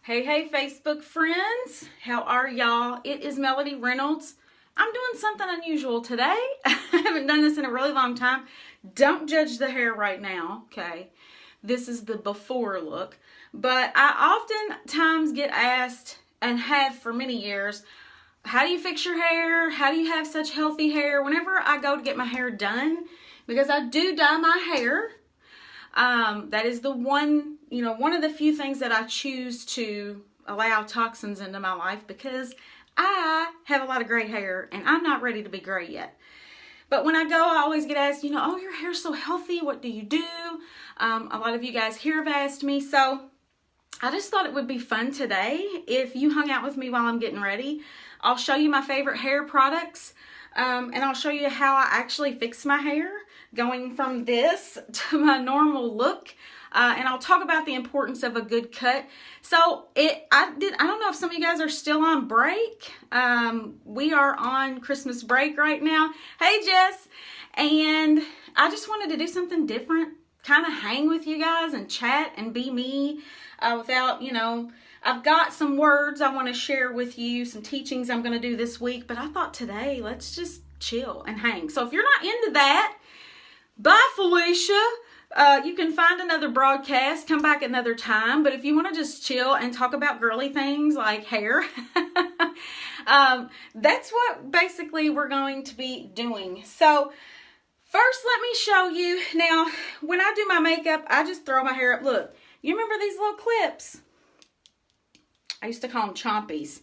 Hey, Facebook friends. How are y'all? It is Melody Reynolds. I'm doing something unusual today. I haven't done this in a really long time. Don't judge the hair right now, okay? This is the before look. But I oftentimes get asked, and have for many years, how do you fix your hair? How do you have such healthy hair? Whenever I go to get my hair done, because I do dye my hair, that is the one of the few things that I choose to allow toxins into my life, because I have a lot of gray hair and I'm not ready to be gray yet. But when I go, I always get asked, oh, your hair's so healthy. What do you do? A lot of you guys here have asked me. So I just thought it would be fun today if you hung out with me while I'm getting ready. I'll show you my favorite hair products, and I'll show you how I actually fix my hair, going from this to my normal look. And I'll talk about the importance of a good cut. So I don't know if some of you guys are still on break. We are on Christmas break right now. Hey, Jess. And I just wanted to do something different, kind of hang with you guys and chat and be me without, I've got some words I want to share with you, some teachings I'm going to do this week. But I thought today, let's just chill and hang. So if you're not into that, bye, Felicia. You can find another broadcast, come back another time. But if you want to just chill and talk about girly things like hair, that's what basically we're going to be doing. So first, let me show you. Now, when I do my makeup, I just throw my hair up. Look, you remember these little clips? I used to call them chompies.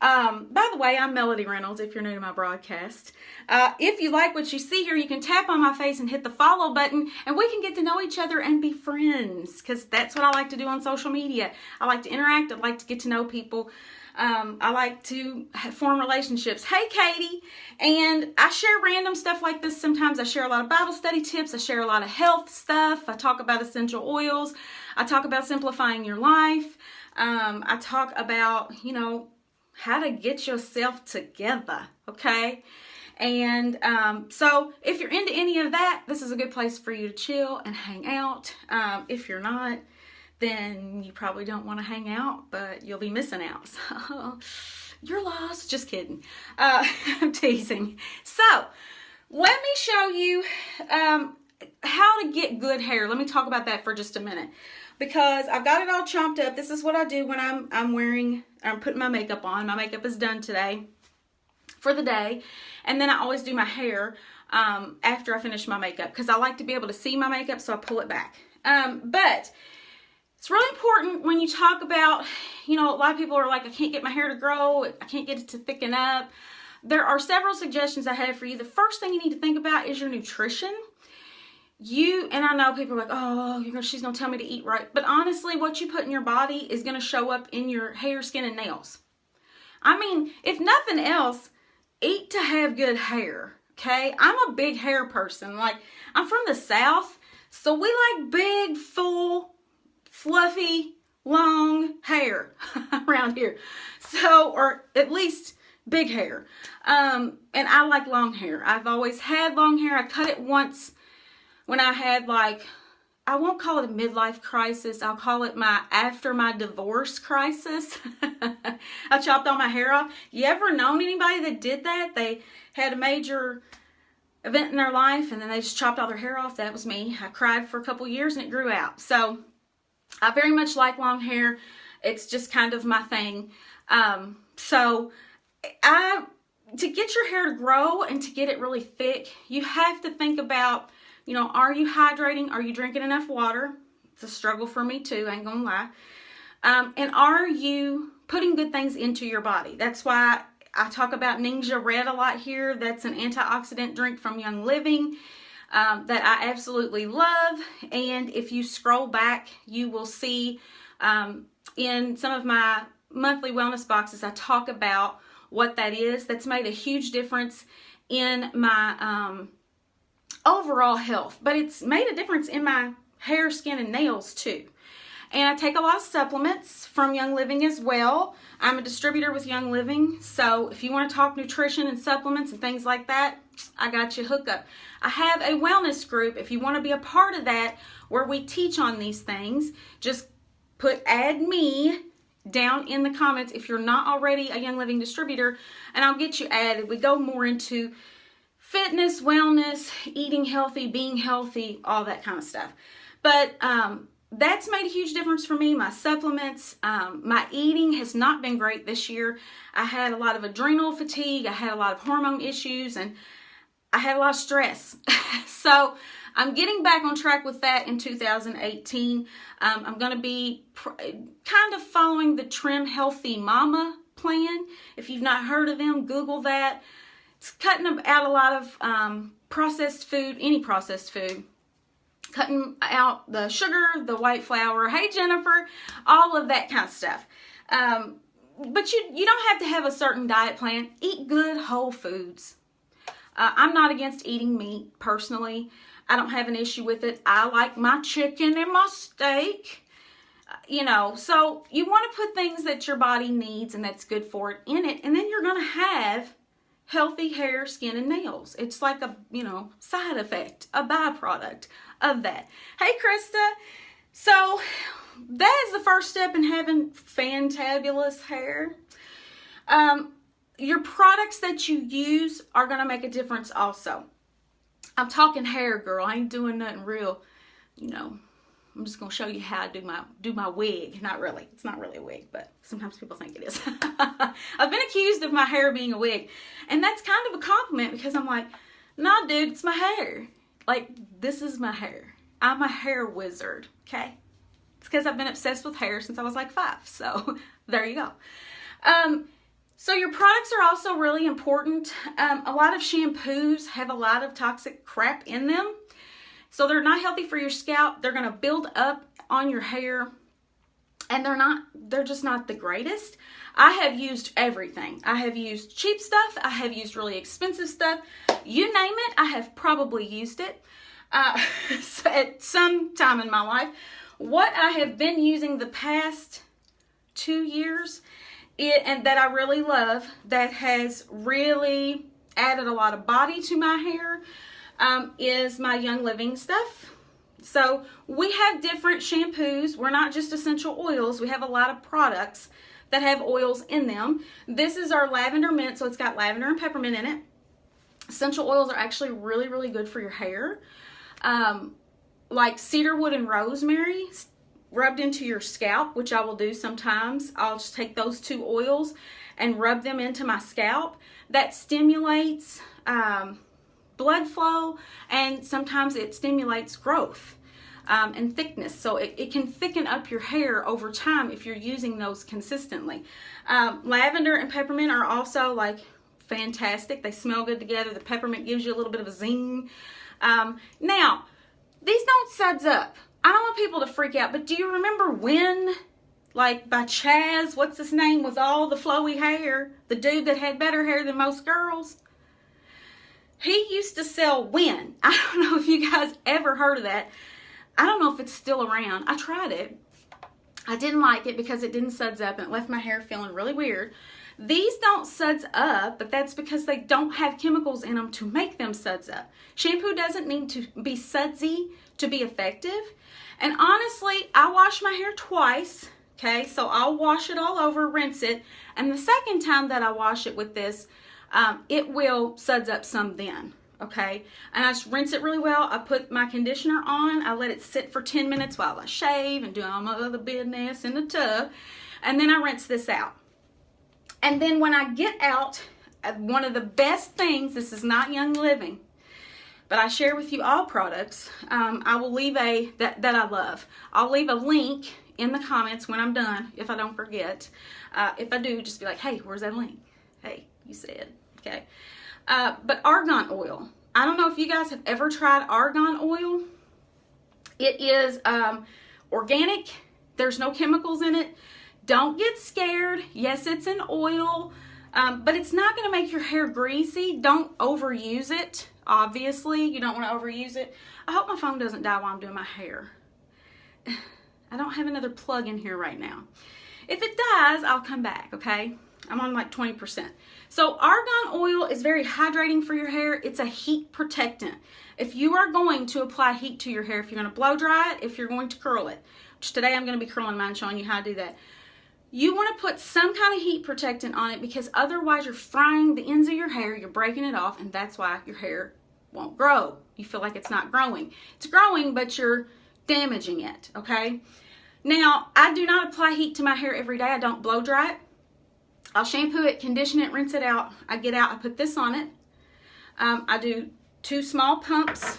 By the way, I'm Melody Reynolds, if you're new to my broadcast. If you like what you see here, you can tap on my face and hit the follow button, and we can get to know each other and be friends, because that's what I like to do on social media. I like to interact. I like to get to know people. I like to form relationships. Hey, Katie. And I share random stuff like this sometimes. I share a lot of Bible study tips. I share a lot of health stuff. I talk about essential oils. I talk about simplifying your life. I talk about, how to get yourself together, okay? And so if you're into any of that, this is a good place for you to chill and hang out. If you're not, then you probably don't want to hang out, but you'll be missing out. So you're lost. Just kidding. I'm teasing. So let me show you how to get good hair. Let me talk about that for just a minute, because I've got it all chopped up. This is what I do when I'm putting my makeup on. My makeup is done today for the day. And then I always do my hair after I finish my makeup, because I like to be able to see my makeup, so I pull it back. But it's really important when you talk about, a lot of people are like, I can't get my hair to grow. I can't get it to thicken up. There are several suggestions I have for you. The first thing you need to think about is your nutrition. And I know people are like, oh, she's going to tell me to eat right. But honestly, what you put in your body is going to show up in your hair, skin, and nails. I mean, if nothing else, eat to have good hair, okay? I'm a big hair person. Like, I'm from the South, so we like big, full, fluffy, long hair around here. So, or at least big hair. And I like long hair. I've always had long hair. I cut it once when I had, I won't call it a midlife crisis. I'll call it after my divorce crisis. I chopped all my hair off. You ever known anybody that did that? They had a major event in their life and then they just chopped all their hair off. That was me. I cried for a couple years and it grew out. So I very much like long hair. It's just kind of my thing. To get your hair to grow and to get it really thick, you have to think about, are you hydrating? Are you drinking enough water? It's a struggle for me too, I ain't gonna lie. And are you putting good things into your body? That's why I talk about Ninja Red a lot here. That's an antioxidant drink from Young Living that I absolutely love. And if you scroll back, you will see in some of my monthly wellness boxes, I talk about what that is. That's made a huge difference in my overall health, but it's made a difference in my hair, skin, and nails too. And I take a lot of supplements from Young Living as well. I'm a distributor with Young Living, so if you want to talk nutrition and supplements and things like that, I got you hooked up. I have a wellness group if you want to be a part of that, where we teach on these things. Just add me down in the comments if you're not already a Young Living distributor, and I'll get you added. We go more into fitness, wellness, eating healthy, being healthy, all that kind of stuff. But that's made a huge difference for me. My supplements, my eating has not been great this year. I had a lot of adrenal fatigue. I had a lot of hormone issues, and I had a lot of stress. So I'm getting back on track with that in 2018. I'm going to be kind of following the Trim Healthy Mama plan. If you've not heard of them, Google that. It's cutting out a lot of processed food, any processed food. Cutting out the sugar, the white flour, hey Jennifer, all of that kind of stuff. But you don't have to have a certain diet plan. Eat good whole foods. I'm not against eating meat personally. I don't have an issue with it. I like my chicken and my steak. You know, so you want to put things that your body needs and that's good for it in it. And then you're going to have healthy hair, skin, and nails. It's like a, side effect, a byproduct of that. Hey, Krista. So that is the first step in having fantabulous hair. Your products that you use are going to make a difference also. I'm talking hair, girl. I ain't doing nothing real, I'm just going to show you how I do my wig. Not really. It's not really a wig, but sometimes people think it is. I've been accused of my hair being a wig, and that's kind of a compliment because I'm like, nah, dude, it's my hair. Like, this is my hair. I'm a hair wizard, okay? It's because I've been obsessed with hair since I was like 5, so there you go. So your products are also really important. A lot of shampoos have a lot of toxic crap in them. So they're not healthy for your scalp. They're going to build up on your hair. And they're just not the greatest. I have used everything. I have used cheap stuff. I have used really expensive stuff. You name it, I have probably used it at some time in my life. What I have been using the past 2 years and that I really love, that has really added a lot of body to my hair, is my Young Living stuff. So we have different shampoos. We're not just essential oils. We have a lot of products that have oils in them. This is our lavender mint, so it's got lavender and peppermint in it. Essential oils are actually really, really good for your hair. Like cedarwood and rosemary rubbed into your scalp, which I will do sometimes. I'll just take those 2 oils and rub them into my scalp. That stimulates blood flow, and sometimes it stimulates growth and thickness. So it can thicken up your hair over time if you're using those consistently. Lavender and peppermint are also like fantastic. They smell good together. The peppermint gives you a little bit of a zing. Now, these don't suds up. I don't want people to freak out, but do you remember When, like by Chaz, what's his name, with all the flowy hair, the dude that had better hair than most girls? He used to sell When. I don't know if you guys ever heard of that. I don't know if it's still around. I tried it. I didn't like it because it didn't suds up and it left my hair feeling really weird. These don't suds up, but that's because they don't have chemicals in them to make them suds up. Shampoo doesn't need to be sudsy to be effective. And honestly, I wash my hair twice, okay? So I'll wash it all over, rinse it, and the second time that I wash it with this, it will suds up some then, okay? And I just rinse it really well. I put my conditioner on. I let it sit for 10 minutes while I shave and do all my other business in the tub. And then I rinse this out. And then when I get out, one of the best things, this is not Young Living, but I share with you all products. I will leave that I love. I'll leave a link in the comments when I'm done, if I don't forget. If I do, just be like, hey, where's that link? Hey, you said, okay. But argan oil. I don't know if you guys have ever tried argan oil. It is organic. There's no chemicals in it. Don't get scared. Yes, it's an oil, but it's not going to make your hair greasy. Don't overuse it. Obviously, you don't want to overuse it. I hope my phone doesn't die while I'm doing my hair. I don't have another plug in here right now. If it dies, I'll come back, okay? I'm on like 20%. So argan oil is very hydrating for your hair. It's a heat protectant. If you are going to apply heat to your hair, if you're going to blow dry it, if you're going to curl it, which today I'm going to be curling mine, showing you how to do that. you want to put some kind of heat protectant on it, because otherwise you're frying the ends of your hair, you're breaking it off, and that's why your hair won't grow. You feel like it's not growing. It's growing, but you're damaging it, okay? Now, I do not apply heat to my hair every day. I don't blow dry it. I'll shampoo it, condition it, rinse it out. I get out, I put this on it. I do 2 small pumps,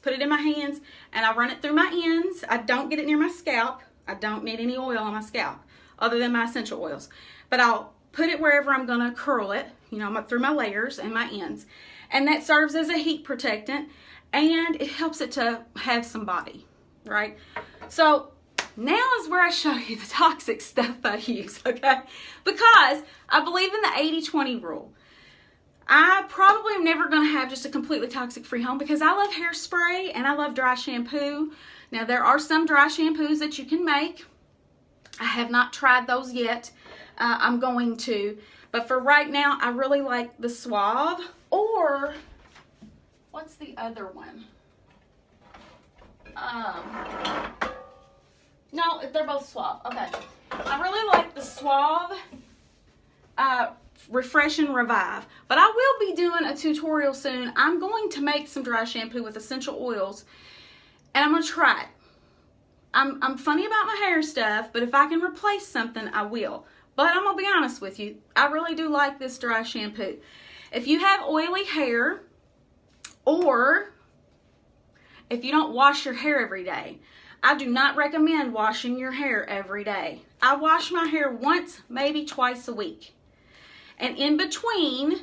put it in my hands, and I run it through my ends. I don't get it near my scalp. I don't need any oil on my scalp other than my essential oils. But I'll put it wherever I'm going to curl it, you know, through my layers and my ends. And that serves as a heat protectant, and it helps it to have some body, right? So now is where I show you the toxic stuff I use, okay? Because I believe in the 80-20 rule. I probably am never going to have just a completely toxic-free home, because I love hairspray and I love dry shampoo. Now, there are some dry shampoos that you can make. I have not tried those yet. I'm going to. But for right now, I really like the Suave. Or, what's the other one? No, they're both Suave. Okay. I really like the Suave Refresh and Revive. But I will be doing a tutorial soon. I'm going to make some dry shampoo with essential oils, and I'm going to try it. I'm funny about my hair stuff, but if I can replace something, I will. But I'm going to be honest with you. I really do like this dry shampoo. If you have oily hair, or if you don't wash your hair every day, I do not recommend washing your hair every day. I wash my hair once, maybe twice a week. And in between,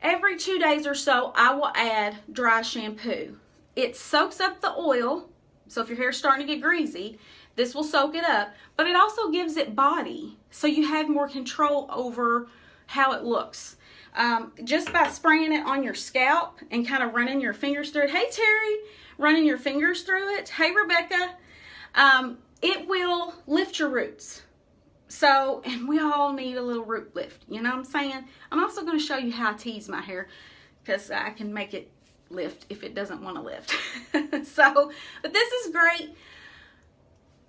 every 2 days or so, I will add dry shampoo. It soaks up the oil. So if your hair's starting to get greasy, this will soak it up, but it also gives it body, so you have more control over how it looks. Just by spraying it on your scalp and kind of running your fingers through it. Hey, Terry, running your fingers through it. Hey, Rebecca. It will lift your roots. So, and we all need a little root lift, you know what I'm saying? I'm also going to show you how I tease my hair, because I can make it lift if it doesn't want to lift. So, but this is great.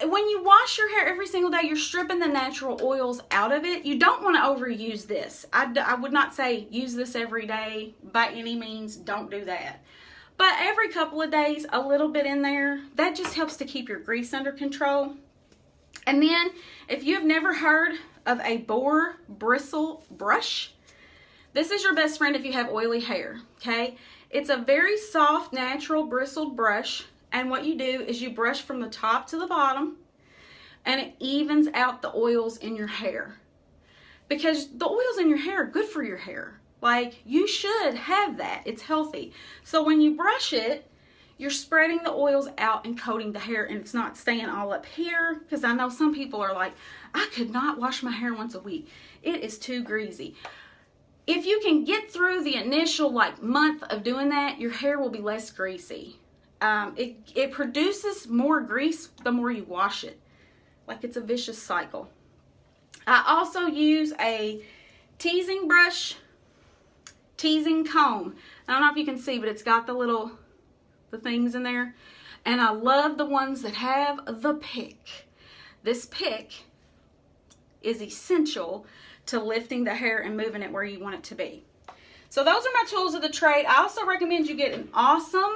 When you wash your hair every single day, you're stripping the natural oils out of it. You don't want to overuse this. I would not say use this every day by any means. Don't do that. But every couple of days, a little bit in there. That just helps to keep your grease under control. And then, if you have never heard of a boar bristle brush, this is your best friend if you have oily hair, okay? It's a very soft, natural bristled brush, and what you do is you brush from the top to the bottom, and it evens out the oils in your hair. Because the oils in your hair are good for your hair. Like, you should have that. It's healthy. So when you brush it, you're spreading the oils out and coating the hair, and it's not staying all up here, because I know some people are like, I could not wash my hair once a week. It is too greasy. If you can get through the initial month of doing that, your hair will be less greasy. It produces more grease the more you wash it. Like, it's a vicious cycle. I also use a teasing brush, teasing comb. I don't know if you can see, but it's got the things in there. And I love the ones that have the pick. This pick is essential to lifting the hair and moving it where you want it to be. So those are my tools of the trade. I also recommend you get an awesome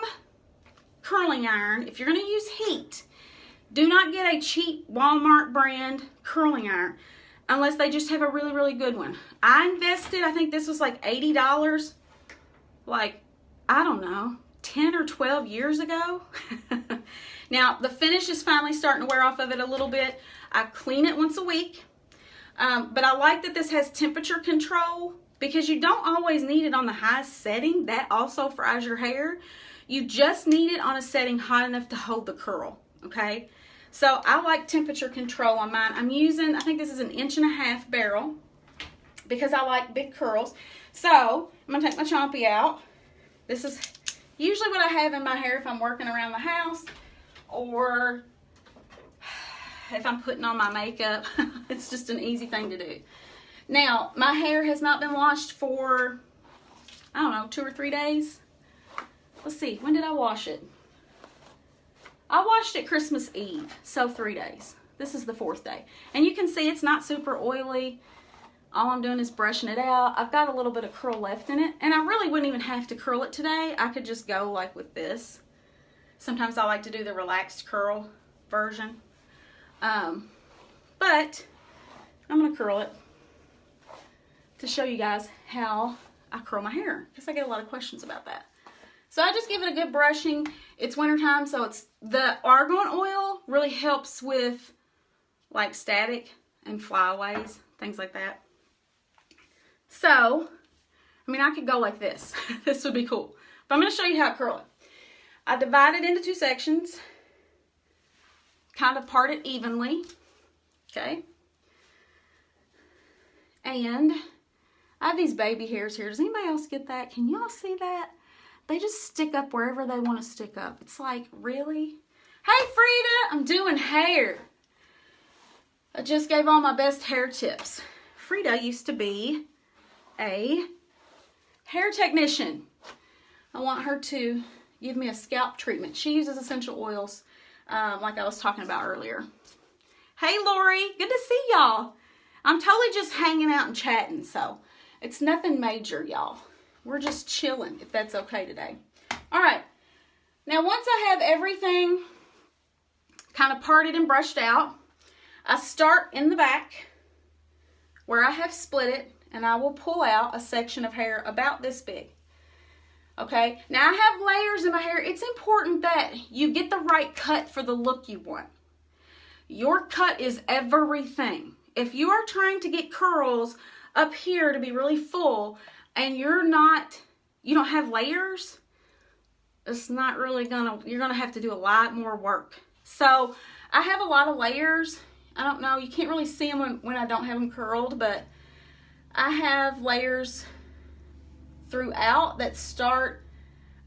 curling iron. If you're going to use heat, do not get a cheap Walmart brand curling iron unless they just have a really, really good one. I invested, I think this was like $80, I don't know, 10 or 12 years ago. Now, the finish is finally starting to wear off of it a little bit. I clean it once a week. But I like that this has temperature control, because you don't always need it on the highest setting. That also fries your hair. You just need it on a setting hot enough to hold the curl, okay? So I like temperature control on mine. I'm using, I think this is an 1.5 inch barrel, because I like big curls. So I'm going to take my Chompy out. This is usually what I have in my hair if I'm working around the house, or if I'm putting on my makeup. It's just an easy thing to do. Now, my hair has not been washed for, I don't know, 2 or 3 days. Let's see, when did I wash it? I washed it Christmas Eve, so 3 days. This is the 4th day. And you can see it's not super oily. All I'm doing is brushing it out. I've got a little bit of curl left in it. And I really wouldn't even have to curl it today. I could just go like with this. Sometimes I like to do the relaxed curl version. But I'm going to curl it to show you guys how I curl my hair, because I get a lot of questions about that. So I just give it a good brushing. It's wintertime, so it's the argan oil really helps with like static and flyaways, things like that. So, I mean, I could go like this. This would be cool. But I'm going to show you how to curl it. I divide it into 2 sections, kind of part it evenly, okay? And I have these baby hairs here. Does anybody else get that? Can y'all see that? They just stick up wherever they want to stick up. It's like, really? Hey, Frida, I'm doing hair. I just gave all my best hair tips. Frida used to be a hair technician. I want her to give me a scalp treatment. She uses essential oils like I was talking about earlier. Hey, Lori, good to see y'all. I'm totally just hanging out and chatting, so it's nothing major, y'all. We're just chilling, if that's okay today. All right. Now, once I have everything kind of parted and brushed out, I start in the back where I have split it, and I will pull out a section of hair about this big. Okay? Now, I have layers in my hair. It's important that you get the right cut for the look you want. Your cut is everything. If you are trying to get curls up here to be really full, and you don't have layers, it's not really you're gonna have to do a lot more work. So I have a lot of layers. I don't know, you can't really see them when I don't have them curled, but I have layers throughout that start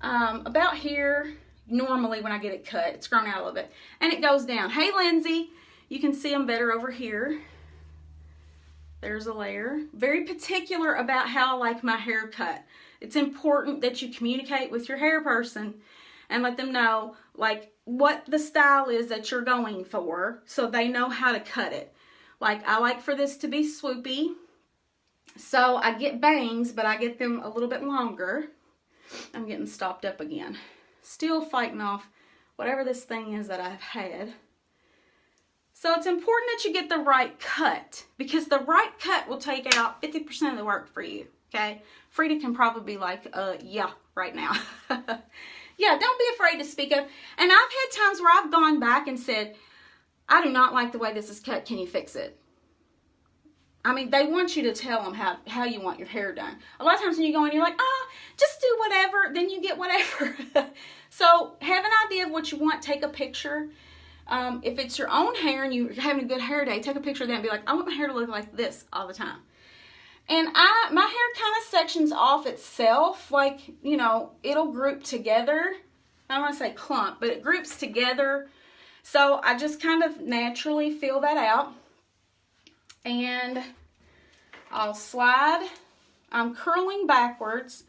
about here. Normally when I get it cut, it's grown out a little bit, and it goes down. Hey, Lindsay, you can see them better over here. There's a layer. Very particular about how I like my hair cut. It's important that you communicate with your hair person and let them know like what the style is that you're going for, so they know how to cut it. Like, I like for this to be swoopy, so I get bangs, but I get them a little bit longer. I'm getting stopped up again. Still fighting off whatever this thing is that I've had. So it's important that you get the right cut, because the right cut will take out 50% of the work for you, okay? Frida can probably be like, yeah, right now. Yeah, don't be afraid to speak up. And I've had times where I've gone back and said, I do not like the way this is cut. Can you fix it? I mean, they want you to tell them how you want your hair done. A lot of times when you go in, you're like, just do whatever. Then you get whatever. So have an idea of what you want. Take a picture. If it's your own hair and you're having a good hair day, take a picture of that and be like, I want my hair to look like this all the time. And my hair kind of sections off itself, like, you know, it'll group together. I don't want to say clump, but it groups together. So I just kind of naturally feel that out. And I'll slide. I'm curling backwards.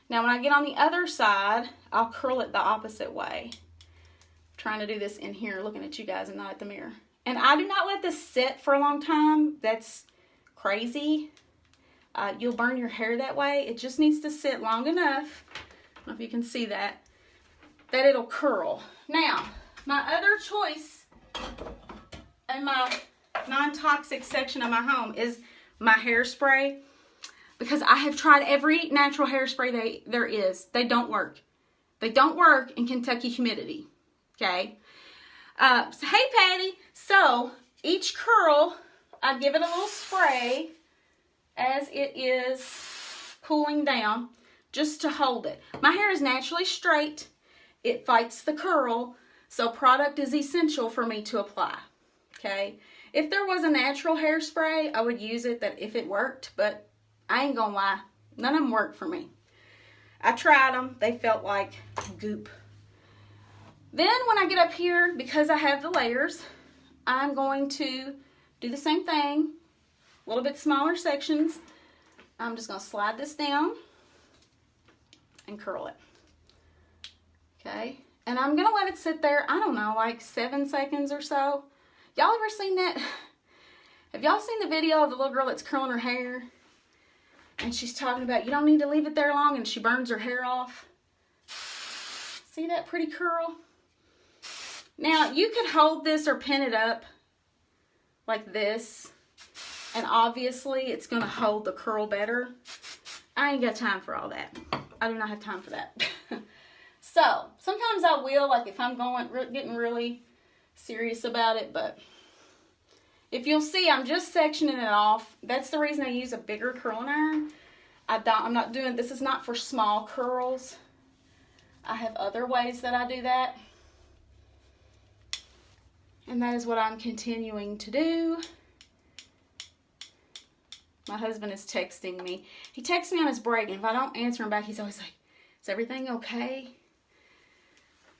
Now when I get on the other side, I'll curl it the opposite way. Trying to do this in here, looking at you guys and not at the mirror. And I do not let this sit for a long time. That's crazy. You'll burn your hair that way. It just needs to sit long enough, I don't know if you can see that it'll curl. Now, my other choice in my non-toxic section of my home is my hairspray, because I have tried every natural hairspray there is. They don't work. They don't work in Kentucky humidity. Okay. So, hey, Patty. So each curl, I give it a little spray as it is cooling down, just to hold it. My hair is naturally straight. It fights the curl, so product is essential for me to apply. Okay. If there was a natural hairspray, I would use it if it worked, but I ain't gonna lie, none of them worked for me. I tried them. They felt like goop. Then when I get up here, because I have the layers, I'm going to do the same thing, a little bit smaller sections. I'm just going to slide this down and curl it. Okay, and I'm going to let it sit there, I don't know, like 7 seconds or so. Y'all ever seen that? Have y'all seen the video of the little girl that's curling her hair? And she's talking about you don't need to leave it there long, and she burns her hair off. See that pretty curl? Now, you could hold this or pin it up like this, and obviously it's going to hold the curl better. I ain't got time for all that. I do not have time for that. So, sometimes I will, like if I'm getting really serious about it, but if you'll see, I'm just sectioning it off. That's the reason I use a bigger curling iron. I'm not doing, this is not for small curls. I have other ways that I do that. And that is what I'm continuing to do. My husband is texting me. He texts me on his break, and if I don't answer him back, he's always like, is everything okay?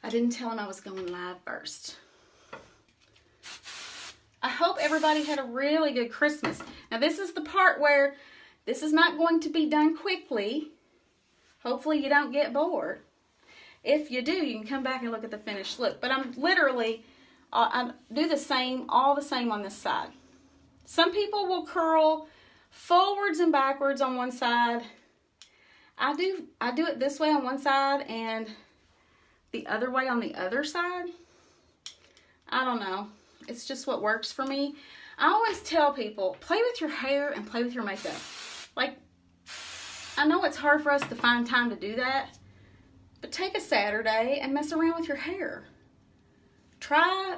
I didn't tell him I was going live first. I hope everybody had a really good Christmas. Now, this is the part where this is not going to be done quickly. Hopefully, you don't get bored. If you do, you can come back and look at the finished look. But I'm literally, I do the same, all the same on this side. Some people will curl forwards and backwards on one side. I do it this way on one side and the other way on the other side. I don't know. It's just what works for me. I always tell people, play with your hair and play with your makeup. Like, I know it's hard for us to find time to do that, but take a Saturday and mess around with your hair. Try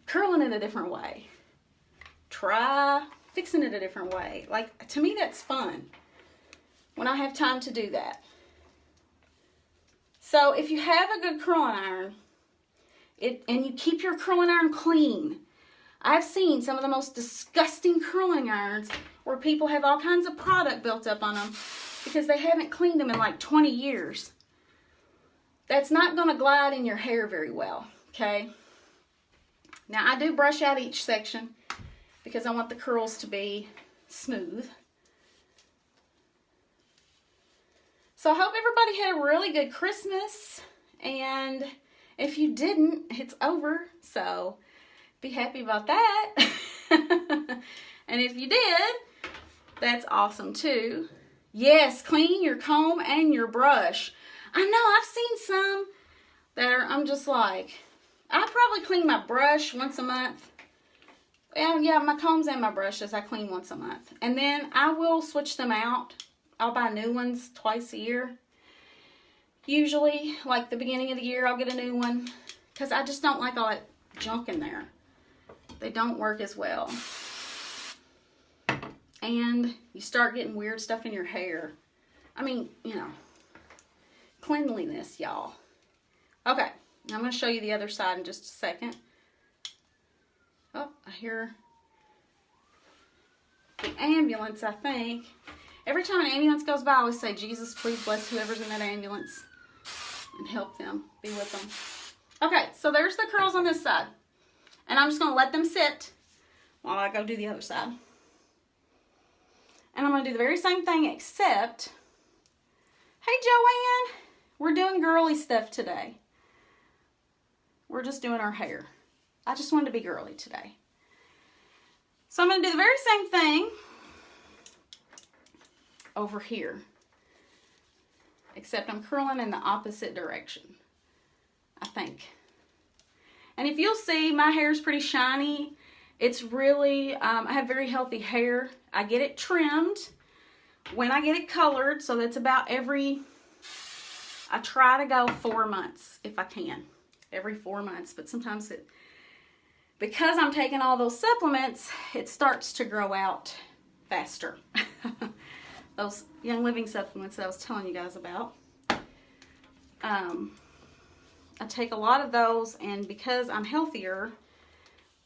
curling it a different way. Try fixing it a different way. Like, to me, that's fun when I have time to do that. So, if you have a good curling iron, and you keep your curling iron clean. I've seen some of the most disgusting curling irons where people have all kinds of product built up on them because they haven't cleaned them in like 20 years. That's not going to glide in your hair very well, okay? Now, I do brush out each section because I want the curls to be smooth. So I hope everybody had a really good Christmas, and if you didn't, it's over, so be happy about that. And if you did, that's awesome too. Yes, clean your comb and your brush. I know, I've seen some that are, I'm just like, I probably clean my brush once a month. And yeah, my combs and my brushes I clean once a month. And then I will switch them out. I'll buy new ones twice a year. Usually, like the beginning of the year, I'll get a new one because I just don't like all that junk in there. They don't work as well. And you start getting weird stuff in your hair. I mean, you know, cleanliness, y'all. Okay, I'm going to show you the other side in just a second. Oh, I hear the ambulance, I think. Every time an ambulance goes by, I always say, Jesus, please bless whoever's in that ambulance and help them, be with them. Okay, so there's the curls on this side. And I'm just going to let them sit while I go do the other side. And I'm going to do the very same thing except, hey Joanne, we're doing girly stuff today. We're just doing our hair. I just wanted to be girly today. So I'm going to do the very same thing over here, except I'm curling in the opposite direction, I think. And if you'll see, my hair is pretty shiny. It's really, I have very healthy hair. I get it trimmed when I get it colored, so that's about I try to go 4 months if I can, every 4 months, but sometimes because I'm taking all those supplements, it starts to grow out faster. Those Young Living supplements that I was telling you guys about. I take a lot of those, and because I'm healthier,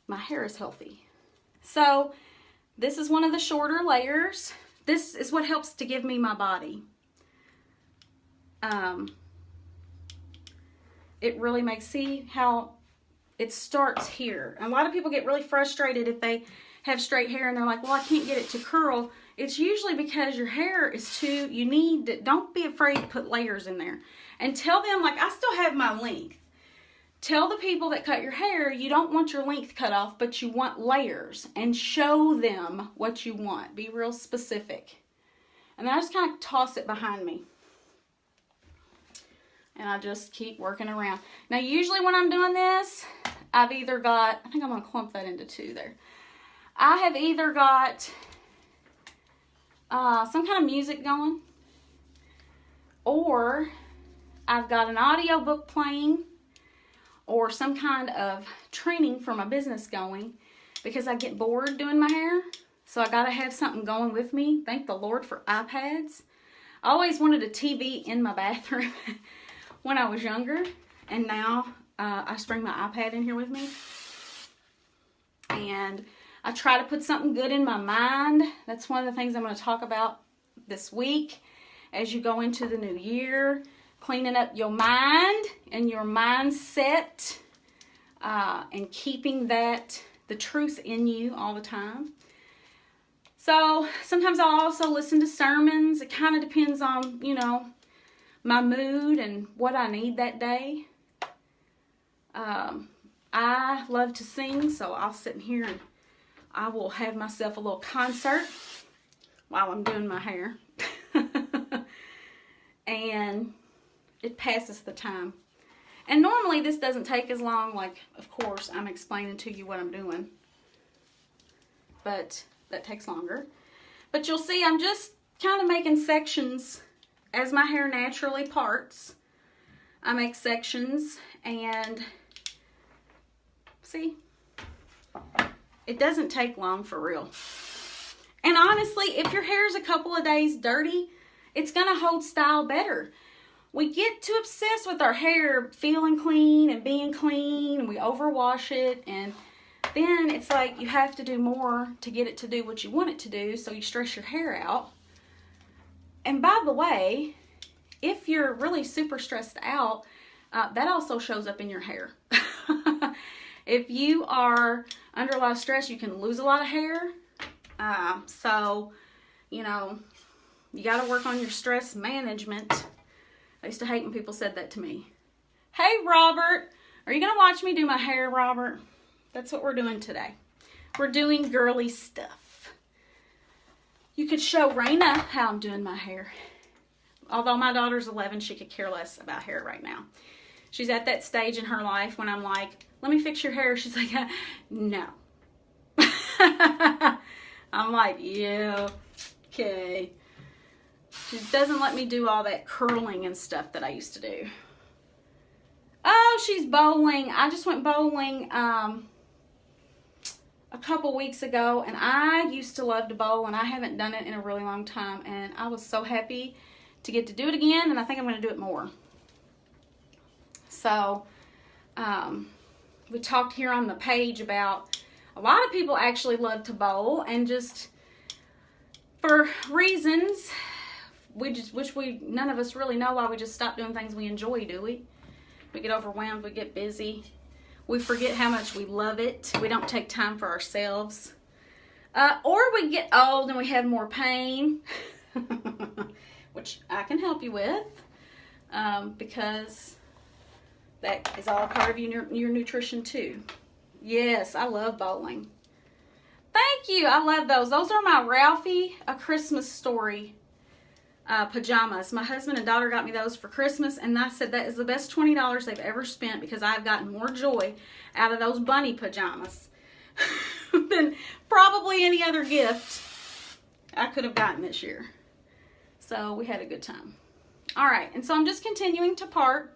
my hair is healthy. So this is one of the shorter layers. This is what helps to give me my body. It really makes, see how it starts here. And a lot of people get really frustrated if they have straight hair and they're like, well, I can't get it to curl. It's usually because your hair is too, don't be afraid to put layers in there. And tell them, like, I still have my length. tell the people that cut your hair you don't want your length cut off, but you want layers, and show them what you want. Be real specific. And then I just kind of toss it behind me. And I just keep working around. Now, usually when I'm doing this, I've either got, I think I'm going to clump that into two there. I have either got some kind of music going, or I've got an audio book playing, or some kind of training for my business going, because I get bored doing my hair. So I got to have something going with me. Thank the Lord for iPads. I always wanted a TV in my bathroom when I was younger, and now I just bring my iPad in here with me. And I try to put something good in my mind. That's one of the things I'm going to talk about this week as you go into the new year. Cleaning up your mind and your mindset, and keeping the truth in you all the time. So sometimes I'll also listen to sermons. It kind of depends on, you know, my mood and what I need that day. I love to sing, so I'll sit in here and I will have myself a little concert while I'm doing my hair. And it passes the time. And normally this doesn't take as long, like, of course, I'm explaining to you what I'm doing. But that takes longer. But you'll see I'm just kind of making sections as my hair naturally parts. I make sections, and see, it doesn't take long for real. And honestly, if your hair is a couple of days dirty, it's going to hold style better. We get too obsessed with our hair feeling clean and being clean, and we overwash it, and then it's like you have to do more to get it to do what you want it to do, so you stress your hair out. And by the way, if you're really super stressed out, that also shows up in your hair. If you are under a lot of stress, you can lose a lot of hair. So, you know, you got to work on your stress management. I used to hate when people said that to me. Hey, Robert, are you going to watch me do my hair, Robert? That's what we're doing today. We're doing girly stuff. You could show Raina how I'm doing my hair. Although my daughter's 11, she could care less about hair right now. She's at that stage in her life when I'm like, let me fix your hair. She's like, no. I'm like, yeah, okay. She doesn't let me do all that curling and stuff that I used to do. Oh, she's bowling. I just went bowling a couple weeks ago, and I used to love to bowl, and I haven't done it in a really long time, and I was so happy to get to do it again, and I think I'm going to do it more. So, we talked here on the page about a lot of people actually love to bowl, and just for reasons none of us really know why we just stop doing things we enjoy, do we? We get overwhelmed, we get busy, we forget how much we love it, we don't take time for ourselves, or we get old and we have more pain, which I can help you with, because that is all part of your nutrition too. Yes, I love bowling. Thank you, I love those. Those are my Ralphie A Christmas Story pajamas. My husband and daughter got me those for Christmas, and I said that is the best $20 they've ever spent, because I've gotten more joy out of those bunny pajamas than probably any other gift I could have gotten this year. So we had a good time. All right, and so I'm just continuing to part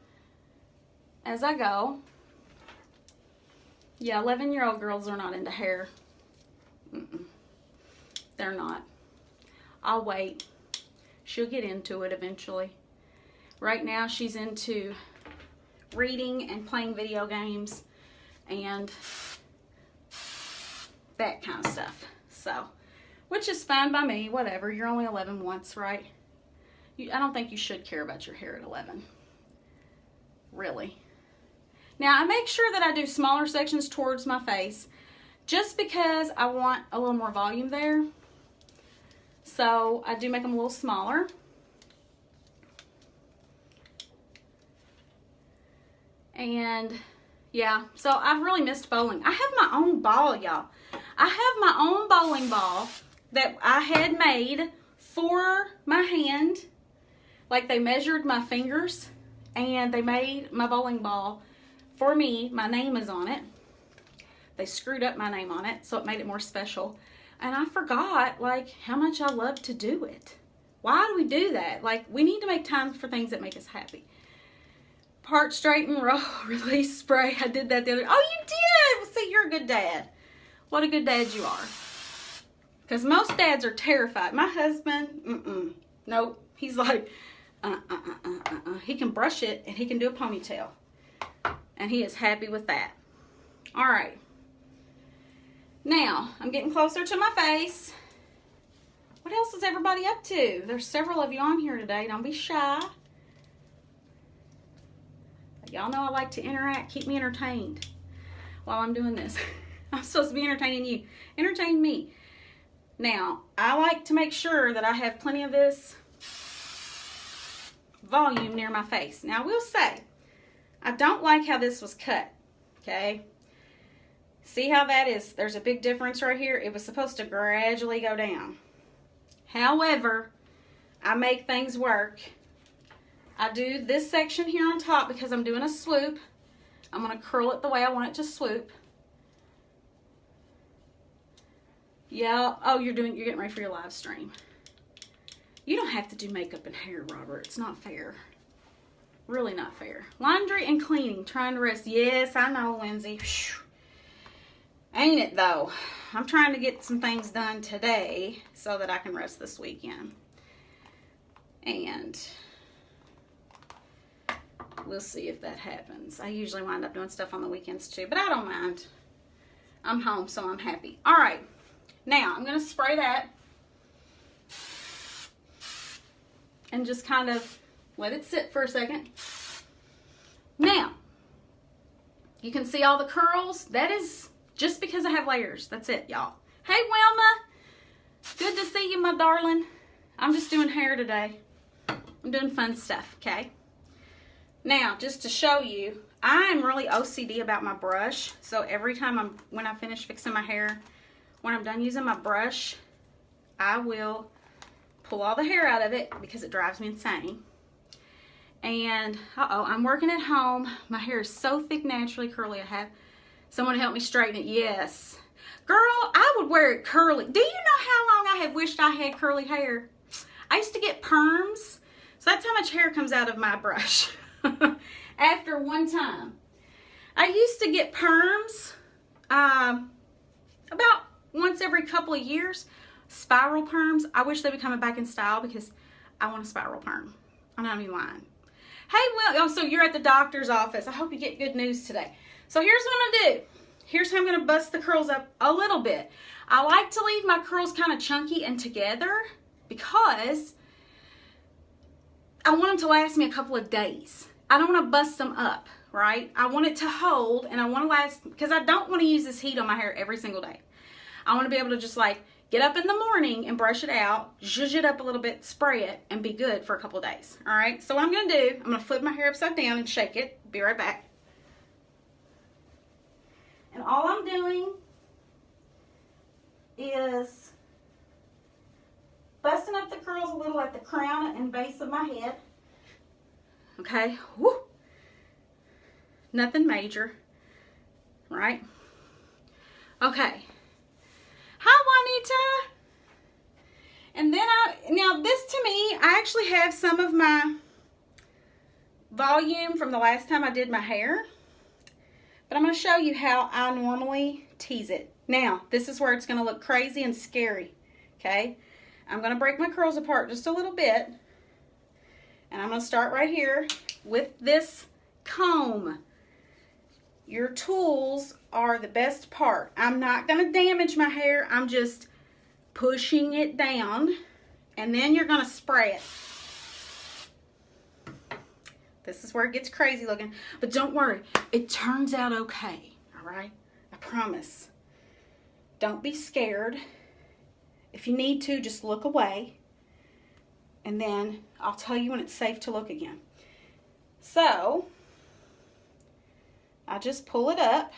as I go. Yeah, 11-year-old girls are not into hair. They're not. I'll wait. She'll get into it eventually. Right now she's into reading and playing video games and that kind of stuff. So, which is fine by me, whatever. You're only 11 once, right? I don't think you should care about your hair at 11. Really. Now, I make sure that I do smaller sections towards my face just because I want a little more volume there. So I do make them a little smaller. And Yeah, so I've really missed bowling. I have my own ball, y'all. I have my own bowling ball that I had made for my hand. Like, they measured my fingers and they made my bowling ball for me. My name is on it. They screwed up my name on it, so it made it more special. And I forgot, like, how much I love to do it. Why do we do that? Like, we need to make time for things that make us happy. Part straighten, roll, release, spray. I did that the other day. Oh, you did! Well, see, you're a good dad. What a good dad you are. Because most dads are terrified. My husband, nope. He's like, He can brush it and he can do a ponytail. And he is happy with that. All right. Now, I'm getting closer to my face. What else is everybody up to? There's several of you on here today. Don't be shy. Y'all know I like to interact. Keep me entertained while I'm doing this. I'm supposed to be entertaining you. Entertain me. Now, I like to make sure that I have plenty of this volume near my face. Now, I will say, I don't like how this was cut. Okay? See how that is? There's a big difference right here. It was supposed to gradually go down. However, I make things work. I do this section here on top because I'm doing a swoop. I'm going to curl it the way I want it to swoop. Yeah. Oh, you're getting ready for your live stream. You don't have to do makeup and hair, Robert. It's not fair. Really not fair. Laundry and cleaning. Trying to rest. Yes, I know, Lindsay. Whew. Ain't it, though? I'm trying to get some things done today so that I can rest this weekend. And we'll see if that happens. I usually wind up doing stuff on the weekends too, but I don't mind. I'm home, so I'm happy. All right. Now, I'm going to spray that and just kind of let it sit for a second. Now, you can see all the curls. That is just because I have layers. That's it, y'all. Hey, Wilma. Good to see you, my darling. I'm just doing hair today. I'm doing fun stuff, okay? Now, just to show you, I'm really OCD about my brush. So every time when I finish fixing my hair, when I'm done using my brush, I will pull all the hair out of it because it drives me insane. And, I'm working at home. My hair is so thick, naturally curly. I have someone to help me straighten it. Yes. Girl, I would wear it curly. Do you know how long I have wished I had curly hair? I used to get perms. So that's how much hair comes out of my brush. After one time. I used to get perms about once every couple of years. Spiral perms. I wish they would come back in style because I want a spiral perm. I'm not even lying. Hey, Will, so you're at the doctor's office. I hope you get good news today. So here's what I'm going to do. Here's how I'm going to bust the curls up a little bit. I like to leave my curls kind of chunky and together because I want them to last me a couple of days. I don't want to bust them up, right? I want it to hold and I want to last, because I don't want to use this heat on my hair every single day. I want to be able to just like get up in the morning and brush it out, zhuzh it up a little bit, spray it, and be good for a couple of days, all right? So what I'm going to do, I'm going to flip my hair upside down and shake it. Be right back. And all I'm doing is busting up the curls a little at the crown and base of my head. Okay, woo. Nothing major, right? Okay. Hi, Juanita. And then now this to me, I actually have some of my volume from the last time I did my hair. But I'm going to show you how I normally tease it. Now, this is where it's going to look crazy and scary, okay? I'm going to break my curls apart just a little bit. And I'm going to start right here with this comb. Your tools are the best part. I'm not going to damage my hair. I'm just pushing it down. And then you're going to spray it. This is where it gets crazy looking. But don't worry. It turns out okay. All right? I promise. Don't be scared. If you need to, just look away. And then I'll tell you when it's safe to look again. So, I just pull it up.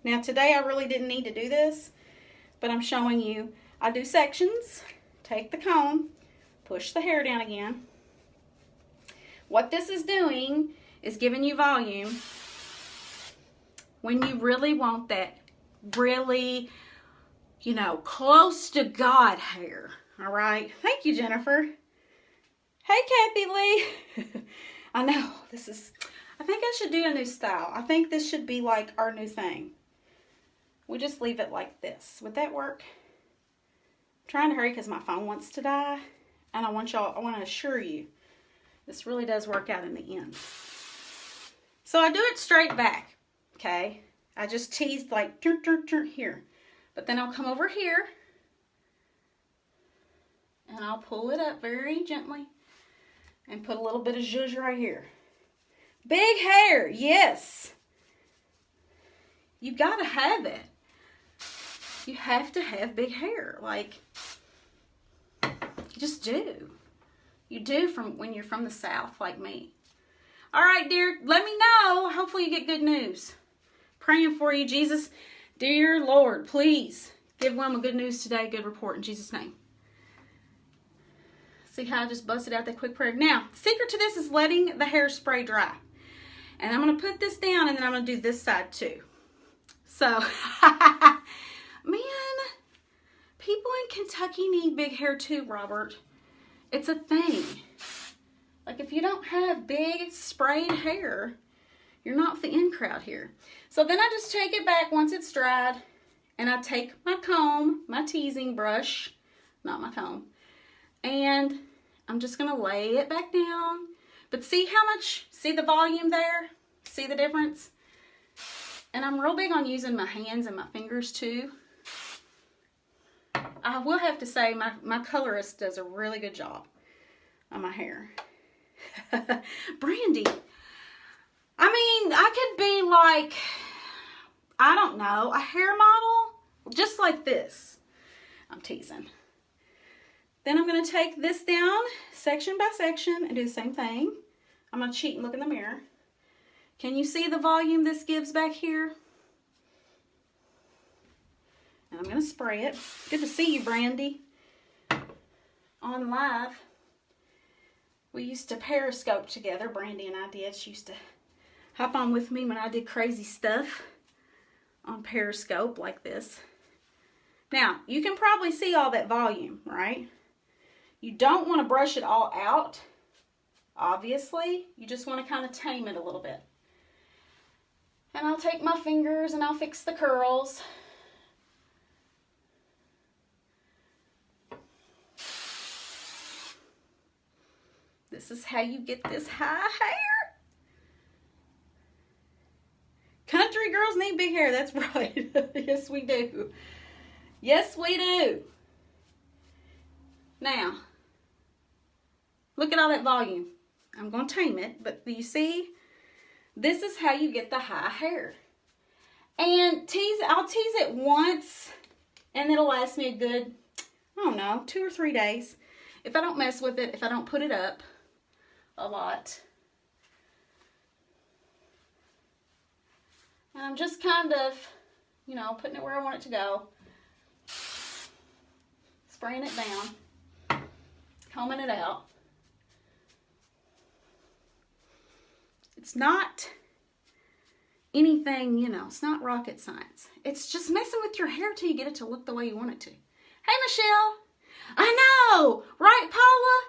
Now today I really didn't need to do this, but I'm showing you. I do sections, take the comb, push the hair down again. What this is doing is giving you volume when you really want that really, you know, close to God hair. All right. Thank you, Jennifer. Hey, Kathy Lee. I know I think I should do a new style. I think this should be like our new thing. We just leave it like this. Would that work? I'm trying to hurry because my phone wants to die. And I want to assure you, this really does work out in the end. So I do it straight back, okay? I just teased like here. But then I'll come over here and I'll pull it up very gently and put a little bit of zhuzh right here. Big hair, yes. You gotta have it. You have to have big hair. Like, you just do. You do from when you're from the South like me. All right, dear, let me know. Hopefully you get good news. Praying for you, Jesus. Dear Lord, please give Wilma good news today, good report in Jesus' name. See how I just busted out that quick prayer? Now, the secret to this is letting the hairspray dry. And I'm going to put this down and then I'm going to do this side too. So, man, people in Kentucky need big hair too, Robert. It's a thing. Like if you don't have big sprayed hair, you're not the in crowd here. So then I just take it back once it's dried and I take my comb, my teasing brush, not my comb, and I'm just going to lay it back down. But see see the volume there? See the difference? And I'm real big on using my hands and my fingers too. I will have to say my colorist does a really good job on my hair. Brandy. I mean, I could be like, I don't know, a hair model just like this. I'm teasing. Then I'm going to take this down section by section and do the same thing. I'm going to cheat and look in the mirror. Can you see the volume this gives back here? And I'm going to spray it. Good to see you, Brandy. On live. We used to Periscope together. Brandy and I did. She used to hop on with me when I did crazy stuff on Periscope like this. Now, you can probably see all that volume, right? You don't want to brush it all out, obviously. You just want to kind of tame it a little bit. And I'll take my fingers and I'll fix the curls. This is how you get this high hair. Country girls need big hair, that's right. Yes, we do. Yes, we do. Now, look at all that volume. I'm going to tame it, but you see, this is how you get the high hair. And I'll tease it once, and it'll last me a good, I don't know, 2 or 3 days. If I don't mess with it, if I don't put it up a lot. And I'm just kind of, you know, putting it where I want it to go. Spraying it down. Combing it out. It's not anything, you know, it's not rocket science. It's just messing with your hair till you get it to look the way you want it to. Hey, Michelle. I know, right, Paula?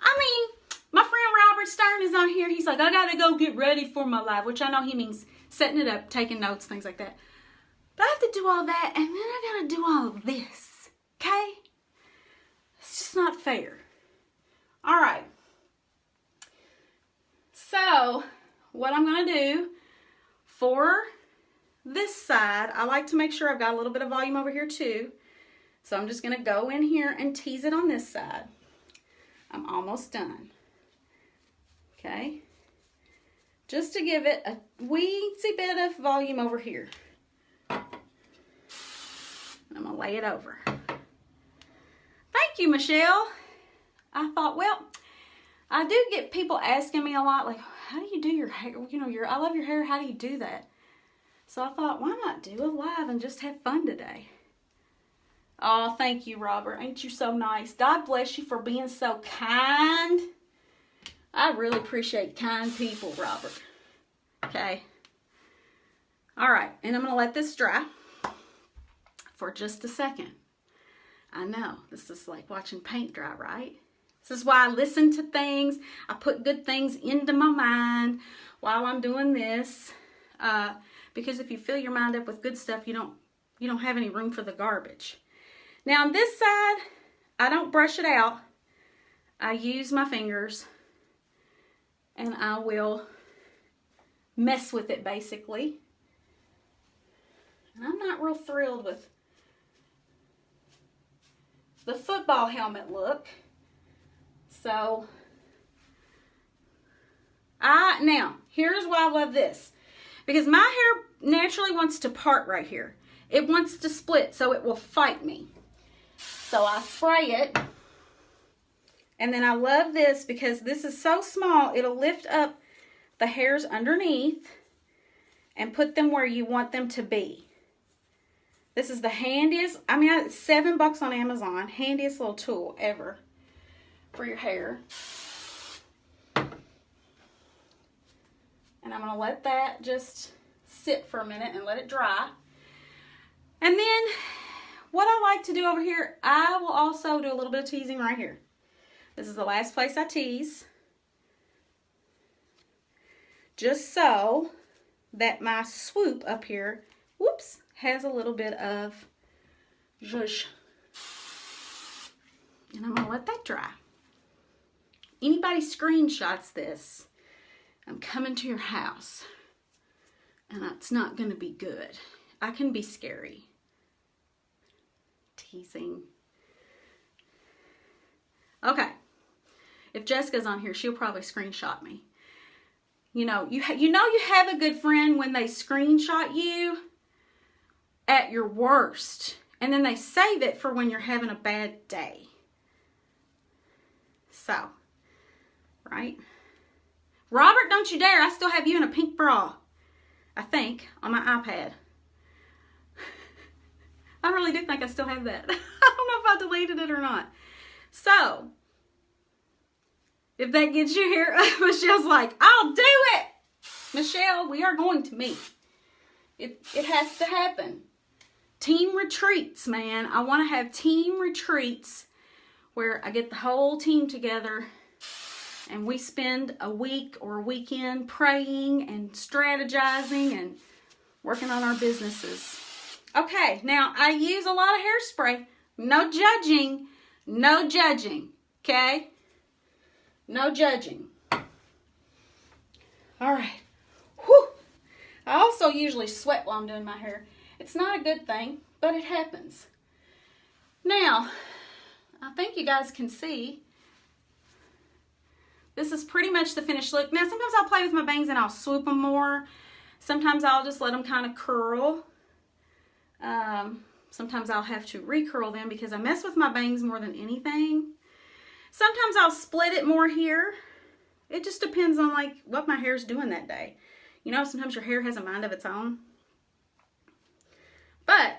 I mean, my friend Robert Stern is on here. He's like, I gotta go get ready for my live, which I know he means setting it up, taking notes, things like that. But I have to do all that, and then I gotta do all of this, okay? It's just not fair. All right. So, what I'm gonna do for this side, I like to make sure I've got a little bit of volume over here too. So I'm just gonna go in here and tease it on this side. I'm almost done. Okay, just to give it a weensy bit of volume over here. I'm gonna lay it over. Thank you, Michelle. I thought, well, I do get people asking me a lot, like, how do you do your hair? You know, I love your hair. How do you do that? So I thought, why not do a live and just have fun today? Oh, thank you, Robert. Ain't you so nice? God bless you for being so kind. I really appreciate kind people, Robert. Okay. All right, and I'm going to let this dry for just a second. I know, this is like watching paint dry, right? This is why I listen to things. I put good things into my mind while I'm doing this. Because if you fill your mind up with good stuff, you don't have any room for the garbage. Now on this side, I don't brush it out. I use my fingers and I will mess with it basically. And I'm not real thrilled with the football helmet look. So, now, here's why I love this. Because my hair naturally wants to part right here. It wants to split, so it will fight me. So I spray it. And then I love this because this is so small, it'll lift up the hairs underneath and put them where you want them to be. This is the handiest, I mean, it's $7 on Amazon. Handiest little tool ever for your hair. And I'm going to let that just sit for a minute and let it dry. And then what I like to do over here, I will also do a little bit of teasing right here. This is the last place I tease. Just so that my swoop up here, whoops, has a little bit of zhuzh. And I'm going to let that dry. Anybody screenshots this, I'm coming to your house. And it's not going to be good. I can be scary. Teasing. Okay. If Jessica's on here, she'll probably screenshot me. You know you have a good friend when they screenshot you at your worst, and then they save it for when you're having a bad day. So, right? Robert, don't you dare. I still have you in a pink bra, I think, on my iPad. I really do think I still have that. I don't know if I deleted it or not. So, if that gets you here, Michelle's like, I'll do it. Michelle, we are going to meet. It has to happen. Team retreats, man. I want to have team retreats where I get the whole team together and we spend a week or a weekend praying and strategizing and working on our businesses. Okay, now I use a lot of hairspray. No judging. No judging. Okay? No judging. All right. Whew. I also usually sweat while I'm doing my hair. It's not a good thing, but it happens. Now, I think you guys can see this is pretty much the finished look. Now, sometimes I'll play with my bangs and I'll swoop them more. Sometimes I'll just let them kind of curl. Sometimes I'll have to recurl them because I mess with my bangs more than anything. Sometimes I'll split it more here. It just depends on like what my hair's doing that day. You know, sometimes your hair has a mind of its own. But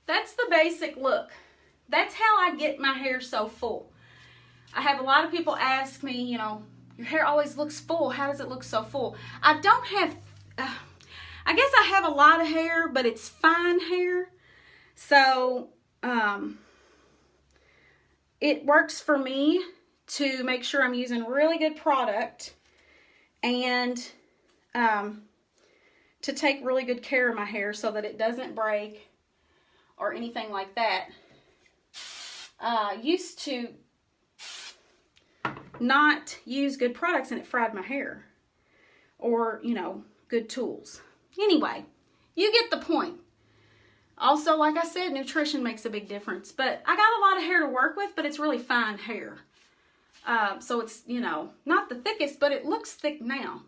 that's the basic look. That's how I get my hair so full. I have a lot of people ask me, you know, your hair always looks full. How does it look so full? I don't have, I guess I have a lot of hair, but it's fine hair. So, it works for me to make sure I'm using really good product and to take really good care of my hair so that it doesn't break or anything like that. Used to not use good products and it fried my hair, or, you know, good tools. Anyway, you get the point. Also, like I said, nutrition makes a big difference, but I got a lot of hair to work with, but it's really fine hair. So it's, you know, not the thickest, but it looks thick now,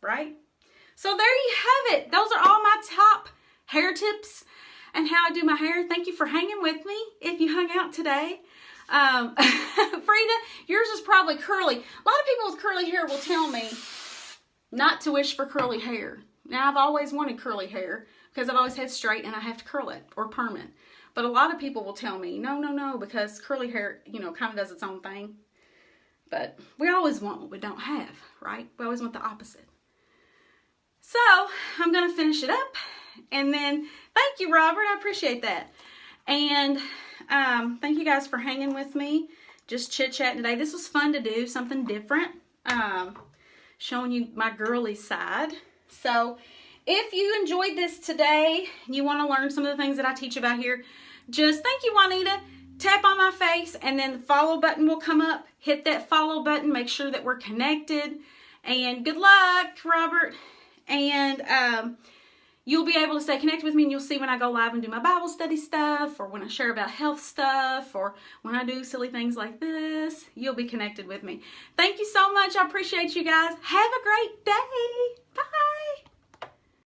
right? So there you have it. Those are all my top hair tips and how I do my hair. Thank you for hanging with me if you hung out today. Frida, yours is probably curly. A lot of people with curly hair will tell me, not to wish for curly hair. Now, I've always wanted curly hair because I've always had straight and I have to curl it or perm it. But a lot of people will tell me, no, no, no, because curly hair, you know, kind of does its own thing. But we always want what we don't have, right? We always want the opposite. So, I'm going to finish it up. And then, thank you, Robert. I appreciate that. And thank you guys for hanging with me. Just chit-chatting today. This was fun to do, something different. Showing you my girly side. So, if you enjoyed this today, and you want to learn some of the things that I teach about here, just, thank you, Juanita. Tap on my face and then the follow button will come up. Hit that follow button. Make sure that we're connected. And good luck, Robert. And you'll be able to stay connected with me, and you'll see when I go live and do my Bible study stuff, or when I share about health stuff, or when I do silly things like this. You'll be connected with me. Thank you so much. I appreciate you guys. Have a great day. Bye.